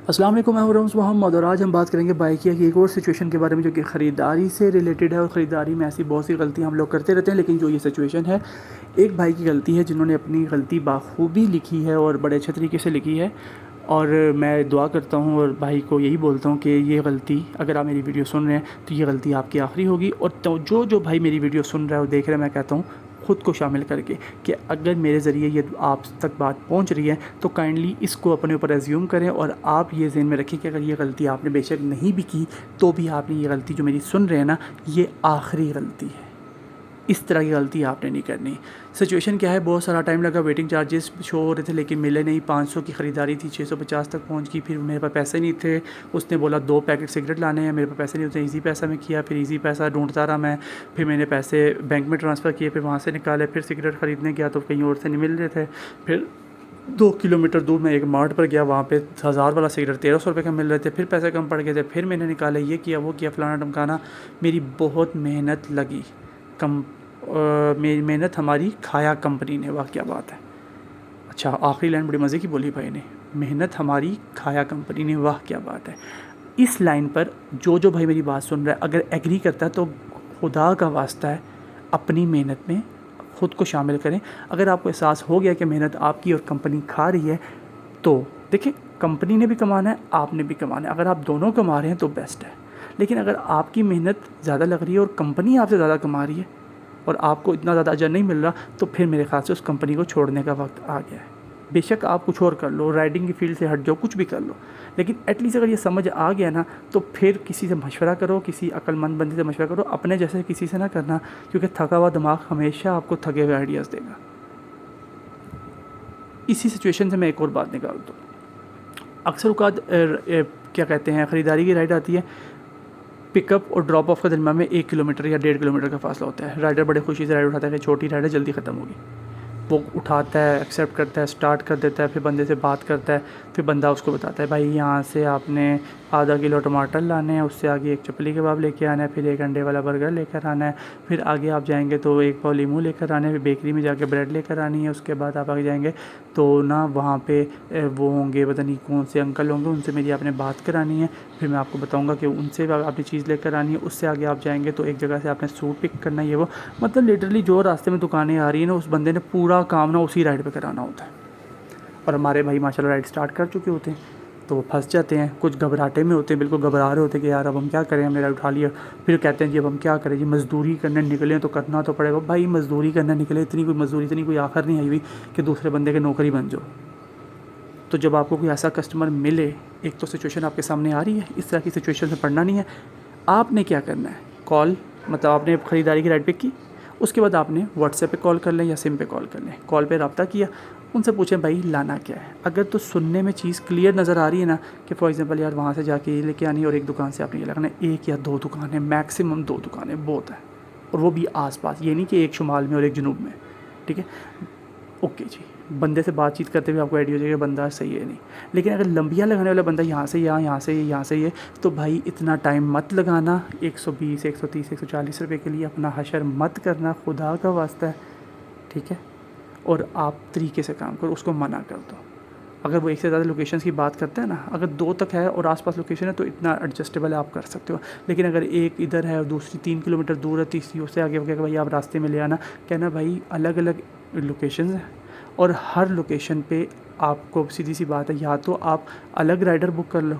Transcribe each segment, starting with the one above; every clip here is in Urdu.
السلام علیکم، میں ہوں رمز محمد اور آج ہم بات کریں گے بائیکیا کی ایک اور سچویشن کے بارے میں جو کہ خریداری سے ریلیٹڈ ہے. اور خریداری میں ایسی بہت سی غلطیاں ہم لوگ کرتے رہتے ہیں، لیکن جو یہ سچویشن ہے ایک بھائی کی غلطی ہے جنہوں نے اپنی غلطی بخوبی لکھی ہے اور بڑے اچھے طریقے سے لکھی ہے. اور میں دعا کرتا ہوں اور بھائی کو یہی بولتا ہوں کہ یہ غلطی، اگر آپ میری ویڈیو سن رہے ہیں تو یہ غلطی آپ کی آخری ہوگی. اور جو بھائی میری ویڈیو سن رہا ہے اور دیکھ رہا ہے، میں کہتا ہوں خود کو شامل کر کے کہ اگر میرے ذریعے یہ آپ تک بات پہنچ رہی ہے تو کائنڈلی اس کو اپنے اوپر ایزیوم کریں. اور آپ یہ ذہن میں رکھیں کہ اگر یہ غلطی آپ نے بے شک نہیں بھی کی تو بھی آپ نے یہ غلطی جو میری سن رہے ہیں نا، یہ آخری غلطی ہے. اس طرح کی غلطی آپ نے نہیں کرنی. سچویشن کیا ہے، بہت سارا ٹائم لگا، ویٹنگ چارجز شو ہو رہے تھے لیکن ملے نہیں. 500 کی خریداری تھی، 650 تک پہنچ گئی. پھر میرے پاس پیسے نہیں تھے، اس نے بولا 2 پیکٹ سگریٹ لانے ہیں، میرے پاس پیسے نہیں ہوتے. ایزی پیسہ میں کیا، پھر ایزی پیسہ ڈھونڈتا رہا میں. پھر میں نے پیسے بینک میں ٹرانسفر کیے، پھر وہاں سے نکالے. پھر سگریٹ خریدنے گیا تو کہیں اور سے نہیں مل رہے تھے. پھر 2 کلومیٹر دور میں ایک مارٹ پر گیا، وہاں پہ 1000 والا سگریٹ 1300 روپے کا مل رہے تھے. پھر پیسے کم پڑ گئے تھے، پھر میں نے نکالے، یہ کیا وہ کیا فلانا ڈمکانا. میری بہت محنت لگی. میری محنت ہماری کھایا کمپنی نے. واہ کیا بات ہے. اچھا، آخری لائن بڑی مزے کی بولی بھائی نے، محنت ہماری کھایا کمپنی نے. واہ کیا بات ہے. اس لائن پر جو بھائی میری بات سن رہا ہے اگر ایگری کرتا ہے تو خدا کا واسطہ ہے اپنی محنت میں خود کو شامل کریں. اگر آپ کو احساس ہو گیا کہ محنت آپ کی اور کمپنی کھا رہی ہے تو دیکھیں، کمپنی نے بھی کمانا ہے، آپ نے بھی کمانا ہے. اگر آپ دونوں کما رہے ہیں تو بیسٹ ہے. لیکن اگر آپ کی محنت زیادہ لگ رہی ہے اور کمپنی آپ سے زیادہ کما رہی ہے اور آپ کو اتنا زیادہ اجر نہیں مل رہا، تو پھر میرے خیال سے اس کمپنی کو چھوڑنے کا وقت آ گیا ہے. بے شک آپ کچھ اور کر لو، رائڈنگ کی فیلڈ سے ہٹ جاؤ، کچھ بھی کر لو، لیکن ایٹ لیسٹ اگر یہ سمجھ آ گیا نا تو پھر کسی سے مشورہ کرو، کسی عقل مند بندے سے مشورہ کرو. اپنے جیسے کسی سے نہ کرنا، کیونکہ تھکا ہوا دماغ ہمیشہ آپ کو تھکے ہوئے آئیڈیاز دے گا. اسی سچویشن سے میں ایک اور بات نکالتا ہوں. اکثر اوقات کیا کہتے ہیں، خریداری کی رائڈ آتی ہے، پک اپ اور ڈراپ آف کے درمیان میں 1 کلومیٹر یا 1.5 کلومیٹر کا فاصلہ ہوتا ہے. رائڈر بڑے خوشی سے رائڈ اٹھاتا ہے کہ چھوٹی رائڈ ہے، جلدی ختم ہوگی. وہ اٹھاتا ہے، ایکسیپٹ کرتا ہے، سٹارٹ کر دیتا ہے. پھر بندے سے بات کرتا ہے، پھر بندہ اس کو بتاتا ہے بھائی یہاں سے آپ نے ½ کلو ٹماٹر لانے ہیں، اس سے آگے ایک چپلی کباب لے کے آنا ہے، پھر 1 انڈے والا برگر لے کر آنا ہے. پھر آگے آپ جائیں گے تو 1 پاؤ لیمو لے کر آنا ہے. پھر بیکری میں جا کے بریڈ لے کر آنی ہے. اس کے بعد آپ آگے جائیں گے تو نا وہاں پہ وہ ہوں گے، پتہ نہیں کون سے انکل ہوں گے، ان سے میری آپ نے بات کرانی ہے. پھر میں آپ کو بتاؤں گا کہ ان سے آپ نے چیز لے کر آنی ہے. اس سے آگے آپ جائیں گے تو ایک جگہ سے آپ نے سوٹ پک کرنا ہے. یہ وہ مطلب لٹرلی جو راستے میں دکانیں آ رہی ہیں نا، اس بندے نے پورا کام نا اسی رائڈ پہ کرانا ہوتا ہے. اور ہمارے بھائی ماشاء اللہ رائڈ سٹارٹ کر چکے ہوتے ہیں تو وہ پھنس جاتے ہیں. کچھ گھبراہٹے میں ہوتے ہیں، بالکل گھبرا رہے ہوتے ہیں کہ یار اب ہم کیا کریں، ہم نے رائڈ اٹھا لیا. پھر کہتے ہیں جی اب ہم کیا کریں، جی مزدوری کرنے نکلیں تو کرنا تو پڑے گا. بھائی مزدوری کرنے نکلے، اتنی کوئی مزدوری، اتنی کوئی آخر نہیں آئی ہوئی کہ دوسرے بندے کے نوکری بن جاؤ. تو جب آپ کو کوئی ایسا کسٹمر ملے، ایک تو سچویشن آپ کے سامنے آ رہی ہے، اس طرح کی سچویشن سے پڑھنا نہیں ہے. آپ نے کیا کرنا ہے، کال، مطلب آپ نے خریداری کی رائڈ پک کی، اس کے بعد آپ نے واٹس ایپ پہ کال کر لیں یا سم پہ کال کر لیں. کال پہ رابطہ کیا، ان سے پوچھیں بھائی لانا کیا ہے. اگر تو سننے میں چیز کلیئر نظر آ رہی ہے نا کہ فار ایگزامپل یار وہاں سے جا کے یہ لے کے آنی ہے اور ایک دکان سے آپ نے یہ لگانا ہے، 1 یا 2 دکانیں، میکسیمم 2 دکانیں بہت ہیں، اور وہ بھی آس پاس. یہ نہیں کہ ایک شمال میں اور ایک جنوب میں. ٹھیک ہے، اوکے جی. بندے سے بات چیت کرتے ہوئے آپ کو آئیڈیا ہو جائے گا بندہ صحیح ہے نہیں. لیکن اگر لمبیاں لگانے والا بندہ یہاں سے یہاں سے یہاں سے یہ، تو بھائی اتنا ٹائم مت لگانا. 120 130 140 روپے کے لیے اپنا حشر مت کرنا، خدا کا واسطہ ہے. ٹھیک ہے، اور آپ طریقے سے کام کرو، اس کو منع کر دو. اگر وہ 1 سے زیادہ لوکیشنز کی بات کرتا ہے نا، اگر 2 تک ہے اور آس پاس لوکیشن ہے تو اتنا ایڈجسٹیبل آپ کر سکتے ہو. لیکن اگر ایک ادھر ہے اور دوسری 3 کلومیٹر دور ہے، تیسری اس سے آگے کہ بھائی آپ راستے میں لے آنا، کہنا بھائی الگ الگ لوکیشنز ہیں اور ہر لوکیشن پہ آپ کو سیدھی سی بات ہے، یا تو آپ الگ رائڈر بک کر لو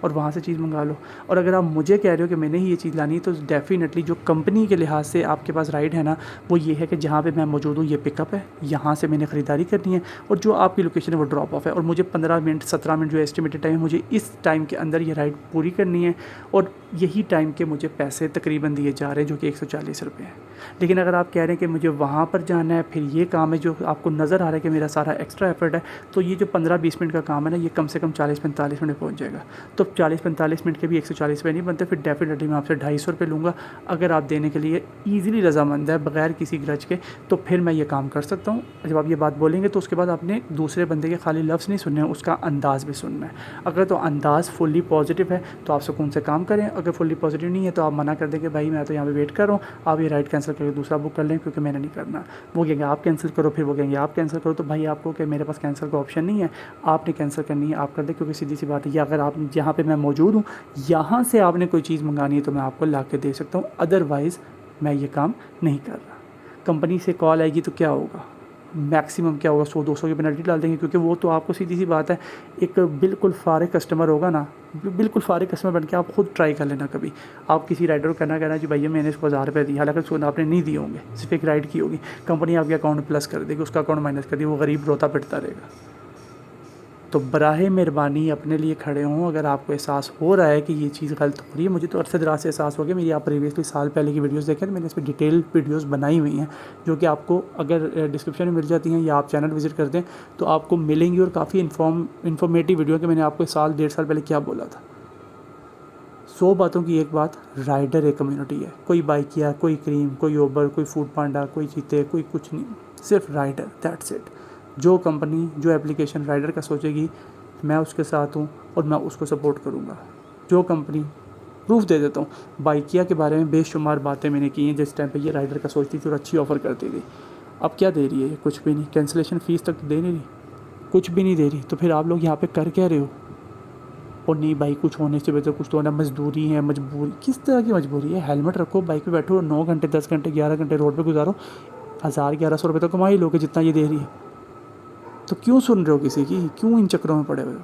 اور وہاں سے چیز منگا لو. اور اگر آپ مجھے کہہ رہے ہو کہ میں نے ہی یہ چیز لانی ہے تو ڈیفینیٹلی جو کمپنی کے لحاظ سے آپ کے پاس رائڈ ہے نا، وہ یہ ہے کہ جہاں پہ میں موجود ہوں یہ پک اپ ہے، یہاں سے میں نے خریداری کرنی ہے، اور جو آپ کی لوکیشن ہے وہ ڈراپ آف ہے. اور مجھے 15 منٹ 17 منٹ جو ایسٹیمیٹڈ ٹائم ہے، مجھے اس ٹائم کے اندر یہ رائڈ پوری کرنی ہے. اور یہی ٹائم کے مجھے پیسے تقریباً دیے جا رہے ہیں جو کہ 140 روپے ہیں. لیکن اگر آپ کہہ رہے ہیں کہ مجھے وہاں پر جانا ہے، پھر یہ کام ہے جو آپ کو نظر آ رہا ہے کہ میرا سارا ایکسٹرا ایفرٹ ہے، تو یہ جو 15-20 منٹ کا کام ہے نا، یہ کم سے کم 40-45 منٹ پہنچ جائے گا. تو 40-45 منٹ کے بھی 140 روپے نہیں بنتے، پھر ڈیفینیٹلی میں آپ سے 250 روپے لوں گا. اگر آپ دینے کے لیے ایزیلی رضامند ہے بغیر کسی گرج کے تو پھر میں یہ کام کر سکتا ہوں. جب آپ یہ بات بولیں گے تو اس کے بعد آپ نے دوسرے بندے کے خالی لفظ نہیں سننے ہیں، اس کا انداز بھی سننا ہے. اگر تو انداز فلی پازیٹیو ہے تو آپ سکون سے کام کریں، اگر فلی پازیٹیو نہیں ہے تو آپ منع کر دیں کہ بھائی میں تو یہاں پہ ویٹ کر رہا ہوں، آپ یہ رائڈ کینسل کر کے دوسرا بک کر لیں کیونکہ میں نے نہیں کرنا. وہ کہیں گے آپ کینسل کرو، پھر وہ کہیں گے آپ کینسل کرو. تو بھائی آپ کو کہ میرے پاس کینسل کا آپشن نہیں ہے، آپ نے کینسل کرنی ہے آپ کر دیں، کیونکہ سیدھی سی بات ہے یا اگر آپ جہاں پہ میں موجود ہوں یہاں سے آپ نے کوئی چیز منگانی ہے تو میں آپ کو لا کے دے سکتا ہوں، ادروائز میں یہ کام نہیں کر رہا. کمپنی سے کال آئے گی تو کیا ہوگا، میکسیمم کیا ہوگا 100-200 کی پینلٹی ڈال دیں گے، کیونکہ وہ تو آپ کو سیدھی سی بات ہے ایک بالکل فارغ کسٹمر ہوگا نا، بالکل فارغ کسٹمر بن کے آپ خود ٹرائی کر لینا. کبھی آپ کسی رائڈر کو کہنا جی بھیا میں نے اس کو 1000 روپے دی، حالانکہ اس کو آپ نے نہیں دیے ہوں گے، صرف ایک رائڈ کی ہوگی، کمپنی آپ کے اکاؤنٹ پلس کر دے گی، اس کا اکاؤنٹ مائنس کر دے گی، وہ غریب روتا پٹتا رہے گا. تو براہ مہربانی اپنے لیے کھڑے ہوں. اگر آپ کو احساس ہو رہا ہے کہ یہ چیز غلط ہو رہی ہے، مجھے تو عرصے دراز سے احساس ہو گیا، میری آپ پریویسلی سال پہلے کی ویڈیوز دیکھیں تو میں نے اس پہ ڈیٹیل ویڈیوز بنائی ہوئی ہیں جو کہ آپ کو اگر ڈسکرپشن میں مل جاتی ہیں یا آپ چینل وزٹ کر دیں تو آپ کو ملیں گی، اور کافی انفارمیٹیو ویڈیو کہ میں نے آپ کو 1.5 سال پہلے کیا بولا تھا. 100 باتوں کی ایک بات، رائڈر ایک کمیونٹی ہے، کوئی بائکیا، کوئی کریم، کوئی اوبر، کوئی فوڈ پانڈا، کوئی چیتے، کوئی کچھ نہیں، صرف رائڈر، دیٹس اٹ. جو کمپنی جو اپلیکیشن رائڈر کا سوچے گی میں اس کے ساتھ ہوں اور میں اس کو سپورٹ کروں گا. جو کمپنی پروف دے دیتا ہوں، بائکیا کے بارے میں بے شمار باتیں میں نے کی ہیں جس ٹائم پہ یہ رائڈر کا سوچتی تھی اور اچھی آفر کرتی تھی. اب کیا دے رہی ہے، کچھ بھی نہیں، کینسلیشن فیس تک دے نہیں رہی، کچھ بھی نہیں دے رہی. تو پھر آپ لوگ یہاں پہ کر کیا رہے ہو؟ اور نہیں بھائی کچھ ہونے سے بہتر کچھ تو ہونا، مزدوری ہے، مجبوری. کس طرح کی مجبوری ہے؟ ہیلمٹ رکھو، بائک پہ بیٹھو، 9 گھنٹے 10 گھنٹے 11 گھنٹے روڈ پہ گزارو، 1000-1100 روپے تو کما ہی لو کہ جتنا یہ دے رہی ہے. تو کیوں سن رہے ہو کسی کی، کیوں ان چکروں میں پڑے ہوئے ہو؟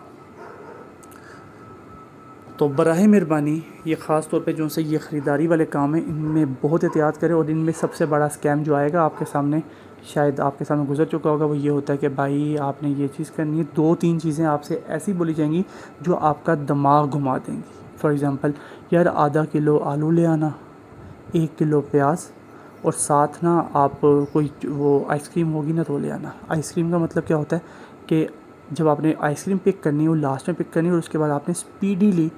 تو براہ مہربانی یہ خاص طور پہ جو سے یہ خریداری والے کام ہیں ان میں بہت احتیاط کریں. اور ان میں سب سے بڑا اسکیم جو آئے گا آپ کے سامنے، شاید آپ کے سامنے گزر چکا ہوگا، وہ یہ ہوتا ہے کہ بھائی آپ نے یہ چیز کرنی ہے، 2-3 چیزیں آپ سے ایسی بولی جائیں گی جو آپ کا دماغ گھما دیں گی. فار ایگزامپل، یار آدھا کلو آلو لے آنا، 1 کلو پیاز، اور ساتھ نا آپ کوئی وہ آئس کریم ہوگی نا تو وہ لے آنا. آئس کریم کا مطلب کیا ہوتا ہے کہ جب آپ نے آئس کریم پک کرنی ہے وہ لاسٹ میں پک کرنی ہے، اور اس کے بعد آپ نے اسپیڈیلی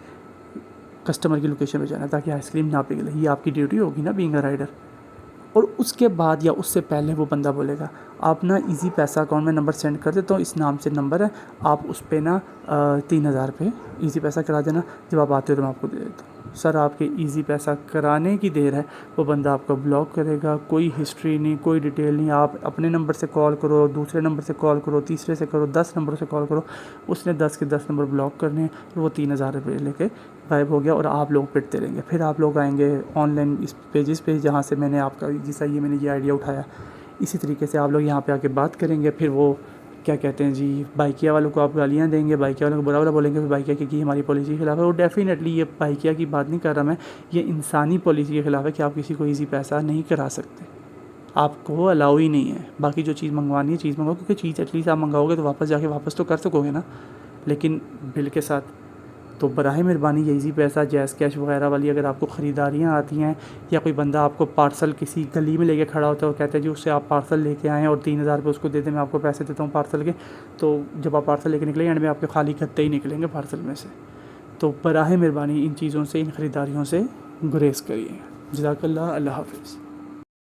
کسٹمر کی لوکیشن پہ جانا تاکہ آئس کریم نہ پگھلے. یہ آپ کی ڈیوٹی ہوگی نا بینگ اے رائڈر. اور اس کے بعد یا اس سے پہلے وہ بندہ بولے گا آپ نا ایزی پیسہ اکاؤنٹ میں نمبر سینڈ کر دیتا ہوں، اس نام سے نمبر ہے، آپ اس پہ نا 3000 روپے ایزی پیسہ کرا دینا، جب آپ آتے ہو تو میں آپ کو دے دیتا ہوں. سر آپ کے ایزی پیسہ کرانے کی دیر ہے، وہ بندہ آپ کو بلاک کرے گا، کوئی ہسٹری نہیں، کوئی ڈیٹیل نہیں. آپ اپنے نمبر سے کال کرو، دوسرے نمبر سے کال کرو، تیسرے سے کرو، 10 نمبروں سے کال کرو، اس نے 10 کے 10 نمبر بلاک کرنے ہیں، وہ 3000 روپے لے کے غائب ہو گیا، اور آپ لوگ پٹتے رہیں گے. پھر آپ لوگ آئیں گے آن لائن اس پیجز پہ جہاں سے میں نے آپ کا جیسا یہ میں نے یہ آئیڈیا اٹھایا، اسی طریقے سے آپ لوگ یہاں پہ آ کے بات کریں گے. پھر وہ کیا کہتے ہیں جی، بائکیا والوں کو آپ گالیاں دیں گے، بائکیا والوں کو برا بولیں گے، پھر بائکیا کی ہماری پالیسی کے خلاف ہے. اور ڈیفینیٹلی یہ بائکیا کی بات نہیں کر رہا میں، یہ انسانی پالیسی کے خلاف ہے کہ آپ کسی کو ایزی پیسہ نہیں کرا سکتے، آپ کو الاؤ ہی نہیں ہے. باقی جو چیز منگوانی ہے چیز منگواؤ، کیونکہ چیز ایٹ لیسٹ آپ منگاؤ گے تو واپس جا کے واپس تو کر سکو گے نا، لیکن بل کے ساتھ. تو براہ مہربانی یہ ایزی پیسہ، جیز کیش وغیرہ والی اگر آپ کو خریداریاں آتی ہیں، یا کوئی بندہ آپ کو پارسل کسی گلی میں لے کے کھڑا ہوتا ہے اور کہتا ہے جی اس سے آپ پارسل لے کے آئیں اور 3000 روپے اس کو دے دیں، میں آپ کو پیسے دیتا ہوں پارسل کے، تو جب آپ پارسل لے کے نکلیں اینڈ میں آپ کے خالی گتے ہی نکلیں گے پارسل میں سے. تو براہ مہربانی ان چیزوں سے، ان خریداریوں سے گریز کریے. جزاک اللہ. اللہ حافظ.